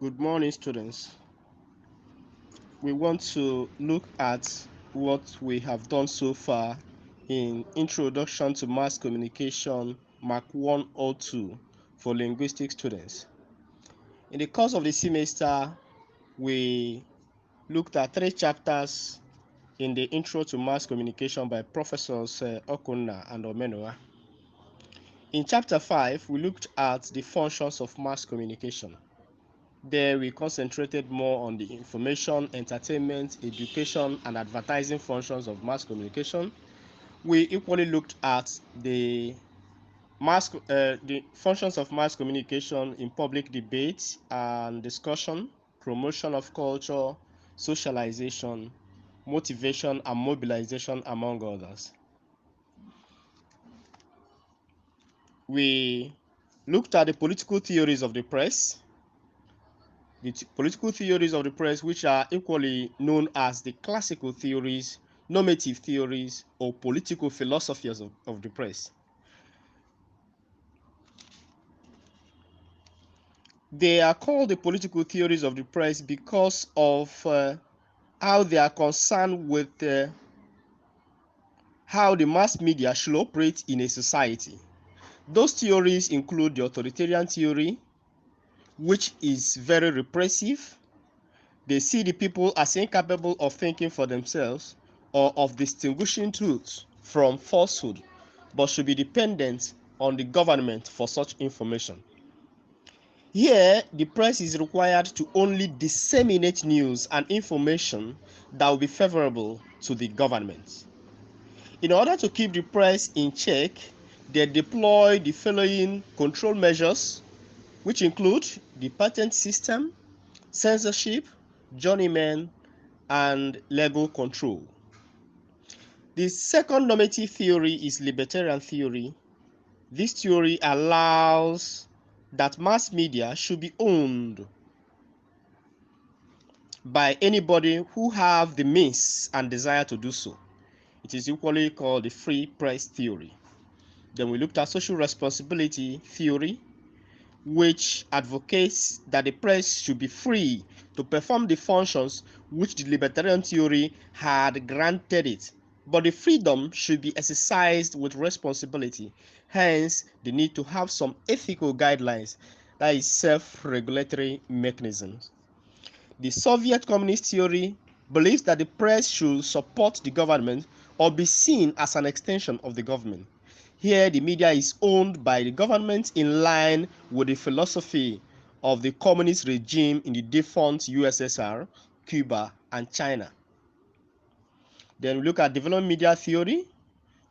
Good morning, students. We want to look at what we have done so far in Introduction to Mass Communication, Mark 102 for linguistic students. In the course of the semester, we looked at 3 chapters in the Intro to Mass Communication by Professors Okuna and Omenoa. In chapter 5, we looked at the functions of mass communication. There we concentrated more on the information, entertainment, education, and advertising functions of mass communication. We equally looked at the functions of mass communication in public debate and discussion, promotion of culture, socialization, motivation, and mobilization, among others. We looked at the political theories of the press, political theories of the press, which are equally known as the classical theories, normative theories, or political philosophies of the press. They are called the political theories of the press because of how they are concerned with how the mass media should operate in a society. Those theories include the authoritarian theory, which is very repressive. They see the people as incapable of thinking for themselves or of distinguishing truth from falsehood, but should be dependent on the government for such information. Here, the press is required to only disseminate news and information that will be favorable to the government. In order to keep the press in check, they deploy the following control measures, which include the patent system, censorship, journeymen, and legal control. The second normative theory is libertarian theory. This theory allows that mass media should be owned by anybody who have the means and desire to do so. It is equally called the free press theory. Then we looked at social responsibility theory, which advocates that the press should be free to perform the functions which the libertarian theory had granted it, but the freedom should be exercised with responsibility. Hence, the need to have some ethical guidelines, that is self-regulatory mechanisms. The Soviet communist theory believes that the press should support the government or be seen as an extension of the government. Here, the media is owned by the government in line with the philosophy of the communist regime in the defunct USSR, Cuba, and China. Then we look at development media theory.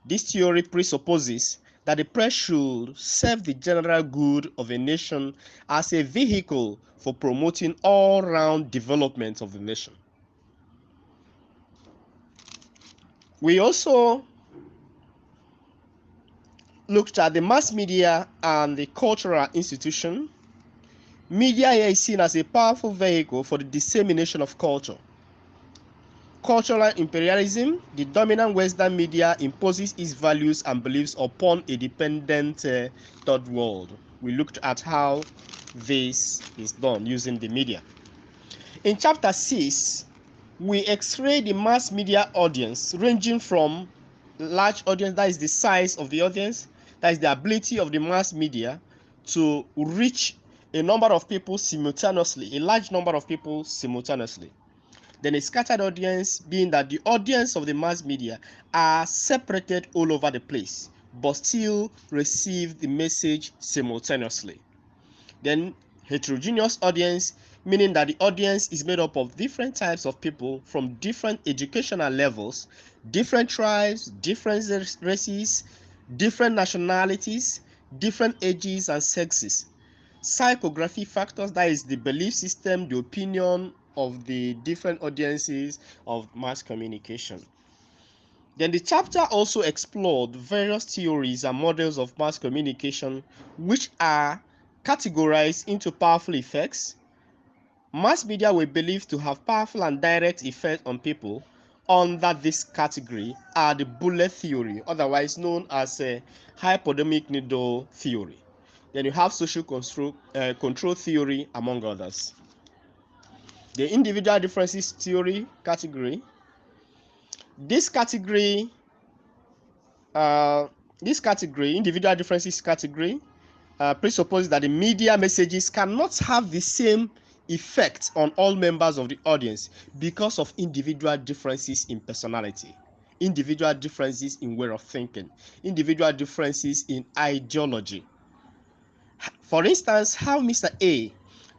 This theory presupposes that the press should serve the general good of a nation as a vehicle for promoting all-round development of the nation. We also looked at the mass media and the cultural institution. Media here is seen as a powerful vehicle for the dissemination of culture. Cultural imperialism, the dominant Western media imposes its values and beliefs upon a dependent third world. We looked at how this is done using the media. In chapter 6, we x-ray the mass media audience ranging from large audience, that is the size of the audience, that is the ability of the mass media to reach a number of people simultaneously, a large number of people simultaneously. Then a scattered audience, being that the audience of the mass media are separated all over the place, but still receive the message simultaneously. Then heterogeneous audience, meaning that the audience is made up of different types of people from different educational levels, different tribes, different races, different nationalities, different ages and sexes. Psychography factors, that is the belief system, the opinion of the different audiences of mass communication. Then the chapter also explored various theories and models of mass communication, which are categorized into powerful effects. Mass media were believed to have powerful and direct effect on people. Under this category are the bullet theory, otherwise known as a hypodermic needle theory. Then you have social control theory, among others. the individual differences theory category. This category, individual differences category, presupposes that the media messages cannot have the same effect on all members of the audience because of individual differences in personality, individual differences in way of thinking, individual differences in ideology. For instance, how Mr. A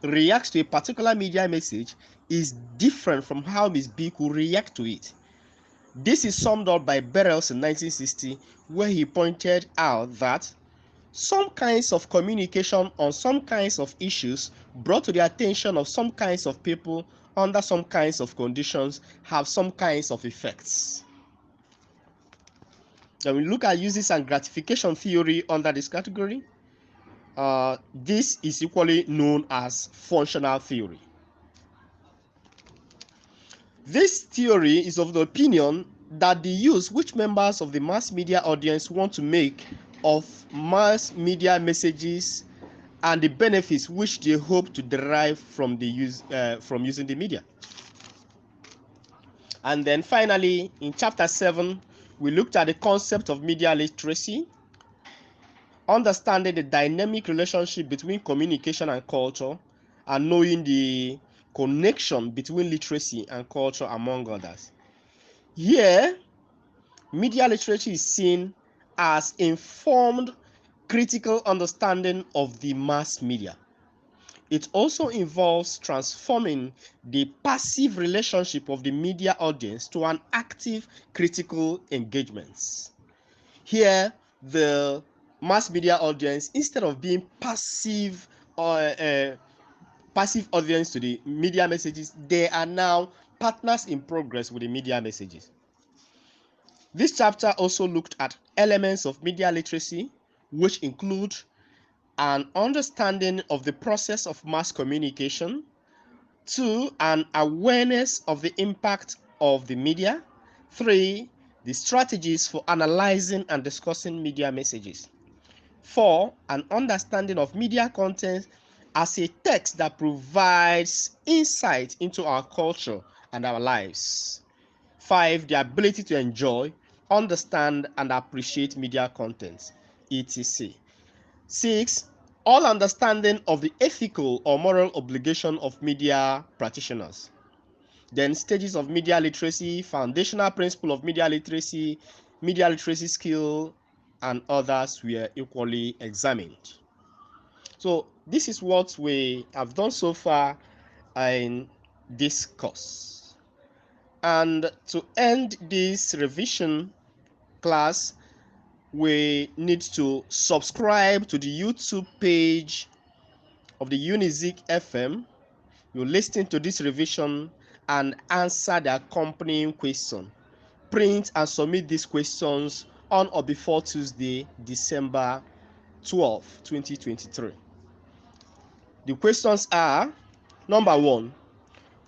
reacts to a particular media message is different from how Ms. B could react to it. This is summed up by Burrells in 1960, where he pointed out that some kinds of communication on some kinds of issues brought to the attention of some kinds of people under some kinds of conditions have some kinds of effects. Then we look at uses and gratification theory under this category. This is equally known as functional theory. This theory is of the opinion that the use which members of the mass media audience want to make of mass media messages and the benefits which they hope to derive from the from using the media. And then finally, in chapter 7, we looked at the concept of media literacy, understanding the dynamic relationship between communication and culture, and knowing the connection between literacy and culture, among others. Here, media literacy is seen as informed, critical understanding of the mass media. It also involves transforming the passive relationship of the media audience to an active, critical engagement. Here, the mass media audience, instead of being passive passive audience to the media messages, they are now partners in progress with the media messages. This chapter also looked at elements of media literacy, which include an understanding of the process of mass communication, 2, an awareness of the impact of the media, 3, the strategies for analyzing and discussing media messages, 4, an understanding of media content as a text that provides insight into our culture and our lives, 5, the ability to enjoy, understand, and appreciate media content, etc. 6, all understanding of the ethical or moral obligation of media practitioners. Then stages of media literacy, foundational principle of media literacy skill, and others were equally examined. So this is what we have done so far in this course. And to end this revision class, we need to subscribe to the YouTube page of the Unizik FM. You listen to this revision and answer the accompanying question. Print and submit these questions on or before Tuesday, December 12, 2023. The questions are: number 1,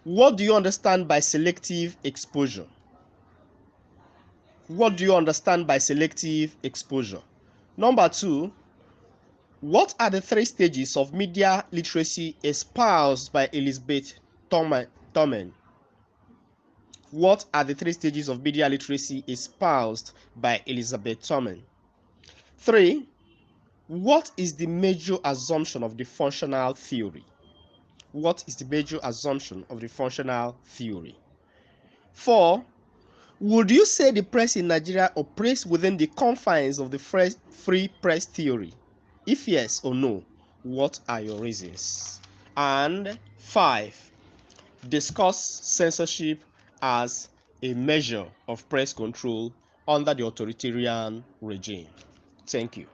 what do you understand by selective exposure? What do you understand by selective exposure? Number 2, what are the 3 stages of media literacy espoused by Elizabeth Thommen? What are the 3 stages of media literacy espoused by Elizabeth Thommen? 3, what is the major assumption of the functional theory? What is the major assumption of the functional theory? 4, would you say the press in Nigeria operates within the confines of the free press theory? If yes or no, what are your reasons? And 5, discuss censorship as a measure of press control under the authoritarian regime. Thank you.